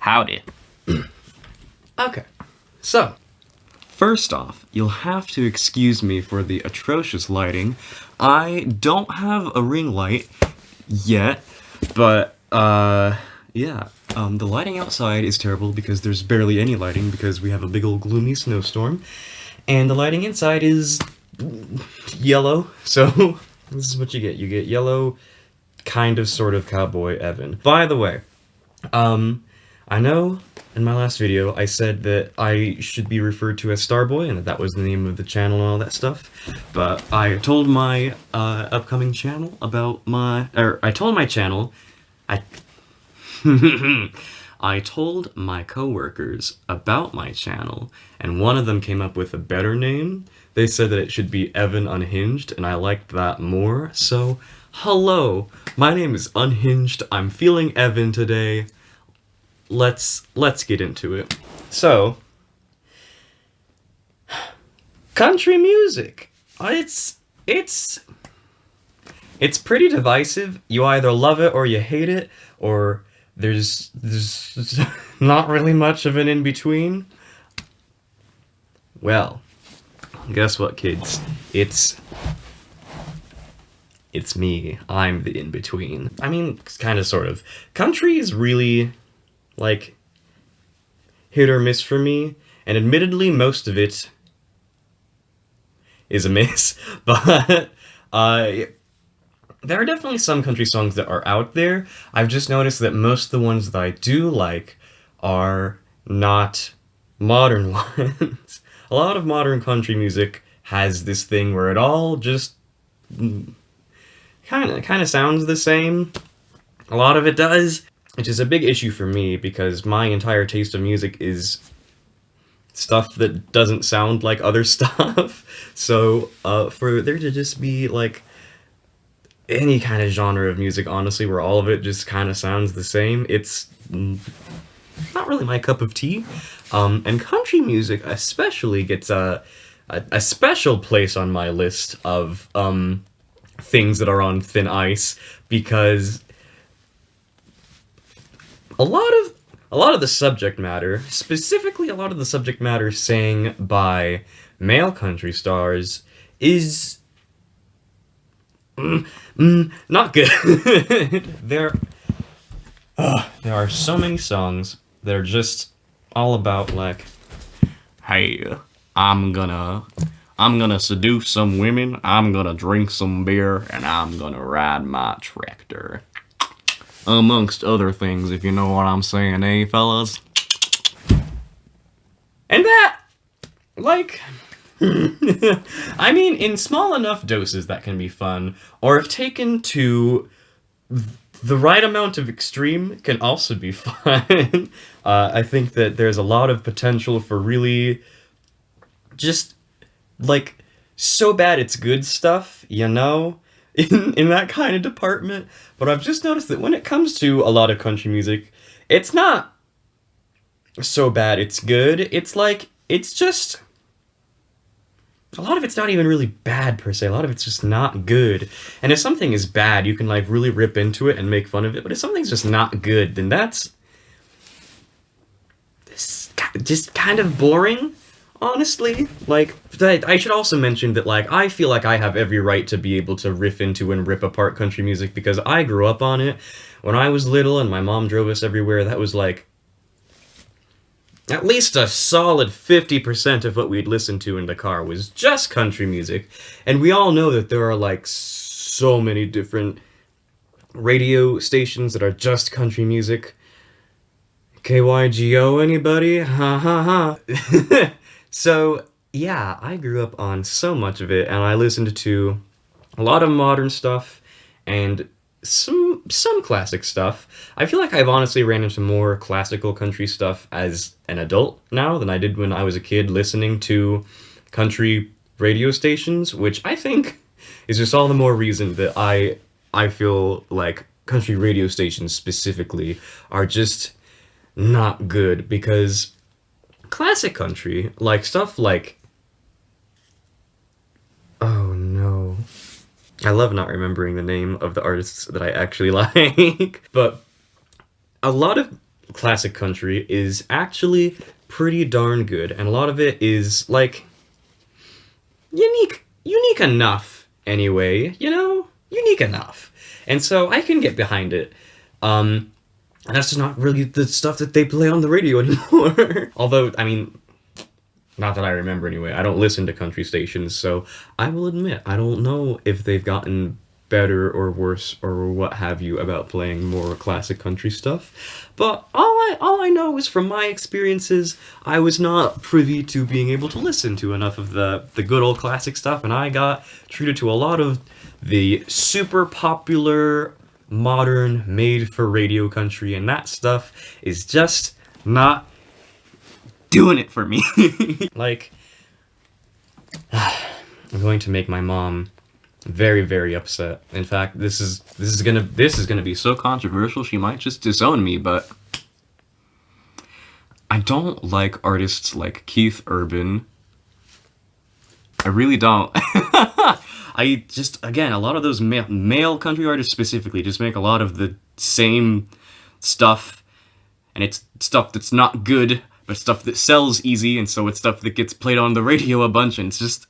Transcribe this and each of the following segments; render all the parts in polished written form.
Howdy. Okay, so, first off, you'll have to excuse me for the atrocious lighting. I don't have a ring light yet, but, yeah. The lighting outside is terrible because there's barely any lighting because we have a big old gloomy snowstorm, and the lighting inside is yellow, so this is what you get. You get yellow, kind of, sort of cowboy Evan. By the way, I know in my last video I said that I should be referred to as Starboy and that was the name of the channel and all that stuff, but I told my upcoming channel about I told my coworkers about my channel, and one of them came up with a better name. They said that it should be Evan Unhinged, and I liked that more, so hello, my name is Unhinged, I'm feeling Evan today. Let's get into it. So, country music. It's pretty divisive. You either love it or you hate it, or there's not really much of an in-between. Well, guess what, kids? It's me. I'm the in-between. I mean, kind of, sort of. Country is really, like, hit or miss for me, and admittedly, most of it is a miss, but, there are definitely some country songs that are out there. I've just noticed that most of the ones that I do like are not modern ones. A lot of modern country music has this thing where it all just kind of sounds the same. A lot of it does, which is a big issue for me because my entire taste of music is stuff that doesn't sound like other stuff. So, for there to just be, like, any kind of genre of music, honestly, where all of it just kind of sounds the same, it's not really my cup of tea. And country music especially gets a special place on my list of things that are on thin ice, because a lot of the subject matter, specifically a lot of the subject matter sang by male country stars, is not good. There are so many songs that are just all about, like, hey, I'm gonna seduce some women, I'm gonna drink some beer, and I'm gonna ride my tractor. Amongst other things, if you know what I'm saying, eh, fellas? And that, like, I mean, in small enough doses that can be fun, or if taken to the right amount of extreme can also be fun. I think that there's a lot of potential for really just, like, so bad it's good stuff, you know, in that kind of department. But I've just noticed that when it comes to a lot of country music, it's not so bad it's good. It's like, it's just, a lot of it's not even really bad, per se. A lot of it's just not good. And if something is bad, you can, like, really rip into it and make fun of it. But if something's just not good, then that's just kind of boring, honestly. Like, I should also mention that, like, I feel like I have every right to be able to riff into and rip apart country music because I grew up on it. When I was little and my mom drove us everywhere, that was, like, at least a solid 50% of what we'd listen to in the car was just country music. And we all know that there are, like, so many different radio stations that are just country music. KYGO, anybody? Ha ha ha. So, yeah, I grew up on so much of it, and I listened to a lot of modern stuff and some classic stuff. I feel like I've honestly ran into more classical country stuff as an adult now than I did when I was a kid listening to country radio stations, which I think is just all the more reason that I feel like country radio stations specifically are just not good, because classic country, like stuff like, oh no, I love not remembering the name of the artists that I actually like, but a lot of classic country is actually pretty darn good, and a lot of it is like unique enough anyway, you know? Unique enough. And so I can get behind it. And that's just not really the stuff that they play on the radio anymore. Although, I mean, not that I remember anyway. I don't listen to country stations, so I will admit, I don't know if they've gotten better or worse or what have you about playing more classic country stuff. But all I know is from my experiences, I was not privy to being able to listen to enough of the good old classic stuff, and I got treated to a lot of the super popular, modern, made-for-radio country, and that stuff is just not doing it for me. Like, I'm going to make my mom very, very upset. In fact, this is gonna be so controversial she might just disown me, but I don't like artists like Keith Urban. I really don't. I just, again, a lot of those male country artists specifically just make a lot of the same stuff, and it's stuff that's not good, but stuff that sells easy, and so it's stuff that gets played on the radio a bunch, and it's just...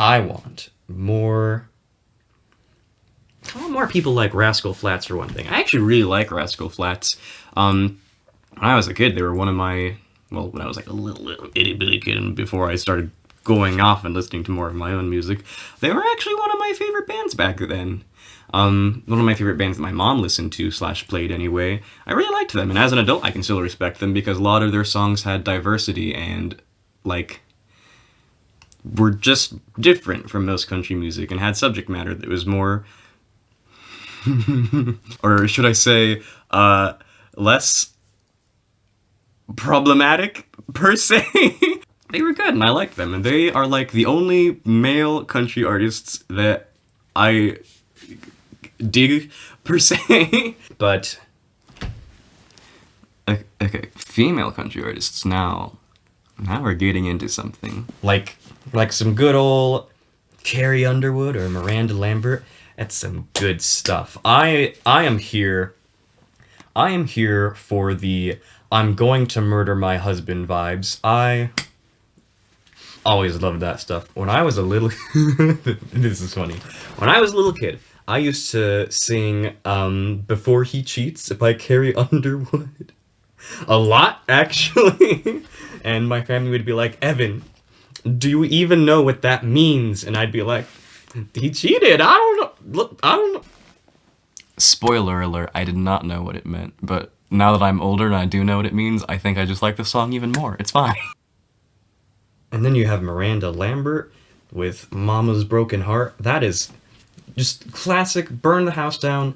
I want more people like Rascal Flatts, for one thing. I actually really like Rascal Flatts. When I was a kid, they were one of my... Well, when I was like a little itty-bitty kid, and before I started going off and listening to more of my own music, they were actually one of my favorite bands back then. One of my favorite bands that my mom listened to / played anyway. I really liked them, and as an adult I can still respect them because a lot of their songs had diversity and, like, were just different from most country music and had subject matter that was more... or should I say, less problematic, per se. They were good, and I liked them, and they are, like, the only male country artists that I dig, per se. But, okay, female country artists now we're getting into something. Like some good old Carrie Underwood or Miranda Lambert. That's some good stuff. I am here for the I'm going to murder my husband vibes. I always loved that stuff. When I was a little... This is funny. When I was a little kid, I used to sing Before He Cheats by Carrie Underwood. A lot, actually. And my family would be like, Evan, do you even know what that means? And I'd be like, he cheated. I don't know. Look, I don't know. Spoiler alert, I did not know what it meant, but now that I'm older and I do know what it means, I think I just like the song even more. It's fine. And then you have Miranda Lambert with Mama's Broken Heart. That is just classic, burn the house down,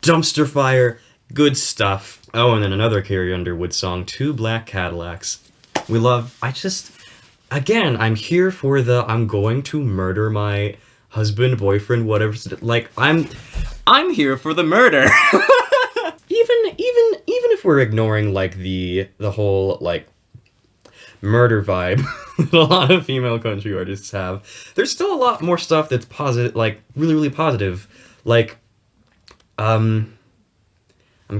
dumpster fire, good stuff. Oh, and then another Carrie Underwood song, Two Black Cadillacs. We love, again, I'm here for the I'm going to murder my husband, boyfriend, whatever. Like, I'm here for the murder. Even if we're ignoring, like, the whole, like, murder vibe that a lot of female country artists have, there's still a lot more stuff that's positive, like, really, really positive. Like, I'm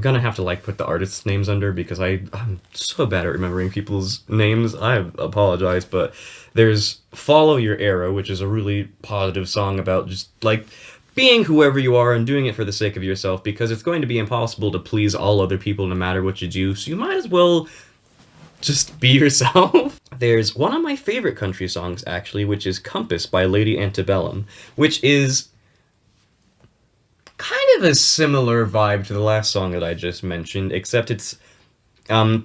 gonna have to, like, put the artists' names under because I'm so bad at remembering people's names. I apologize, but there's Follow Your Arrow, which is a really positive song about just, like, being whoever you are and doing it for the sake of yourself, because it's going to be impossible to please all other people no matter what you do, so you might as well just be yourself. There's one of my favorite country songs, actually, which is Compass by Lady Antebellum, which is kind of a similar vibe to the last song that I just mentioned, except it's a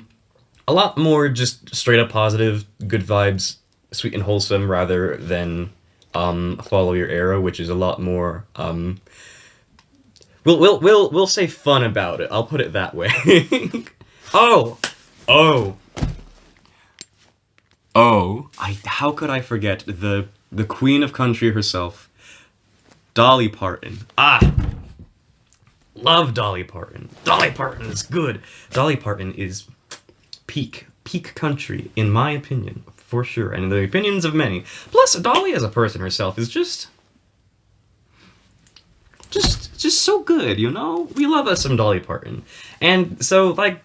lot more just straight up positive, good vibes, sweet and wholesome, rather than Follow Your Arrow, which is a lot more we'll say fun about it. I'll put it that way. How could I forget the queen of country herself, Dolly Parton. Love Dolly Parton. Dolly Parton is good. Dolly Parton is peak country, in my opinion, for sure, and in the opinions of many. Plus, Dolly as a person herself is just just so good, you know? We love us some Dolly Parton. And so, like,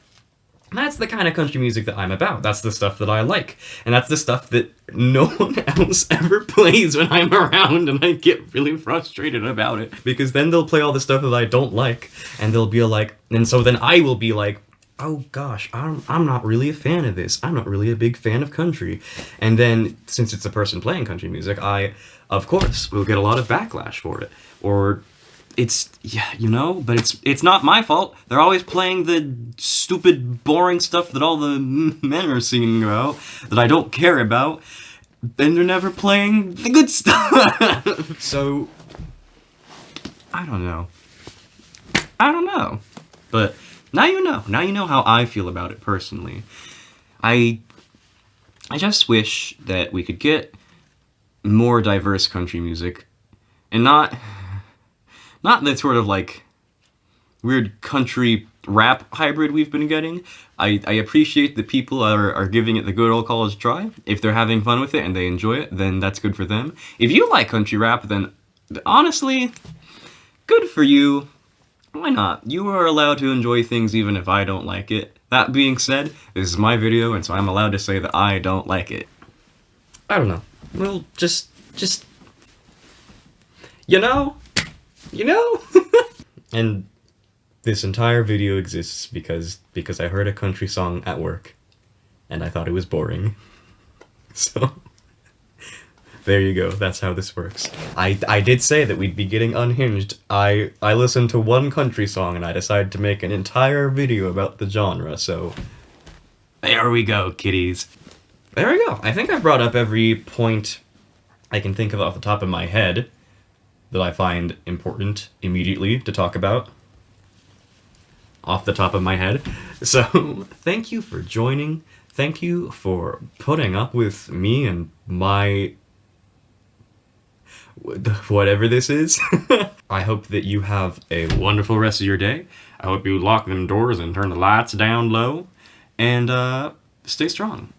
that's the kind of country music that I'm about. That's the stuff that I like. And that's the stuff that no one else ever plays when I'm around, and I get really frustrated about it. Because then they'll play all the stuff that I don't like, and they'll be like, and so then I will be like, oh gosh, I'm not really a fan of this. I'm not really a big fan of country. And then, since it's a person playing country music, I, of course, will get a lot of backlash for it. Or it's, yeah, you know, but it's not my fault. They're always playing the stupid, boring stuff that all the men are singing about, that I don't care about, and they're never playing the good stuff. So, I don't know. But now you know. Now you know how I feel about it personally. I just wish that we could get more diverse country music, and not that sort of like weird country rap hybrid we've been getting. I appreciate that people are giving it the good old college try. If they're having fun with it and they enjoy it, then that's good for them. If you like country rap, then honestly, good for you. Why not? You are allowed to enjoy things even if I don't like it. That being said, this is my video, and so I'm allowed to say that I don't like it. I don't know. Well, just you know? And this entire video exists because I heard a country song at work, and I thought it was boring. So, there you go. That's how this works. I did say that we'd be getting unhinged. I listened to one country song, and I decided to make an entire video about the genre, so there we go, kiddies. There we go. I think I brought up every point I can think of off the top of my head that I find important immediately to talk about. Off the top of my head. So, thank you for joining. Thank you for putting up with me and my whatever this is. I hope that you have a wonderful rest of your day. I hope you lock them doors and turn the lights down low. And, stay strong.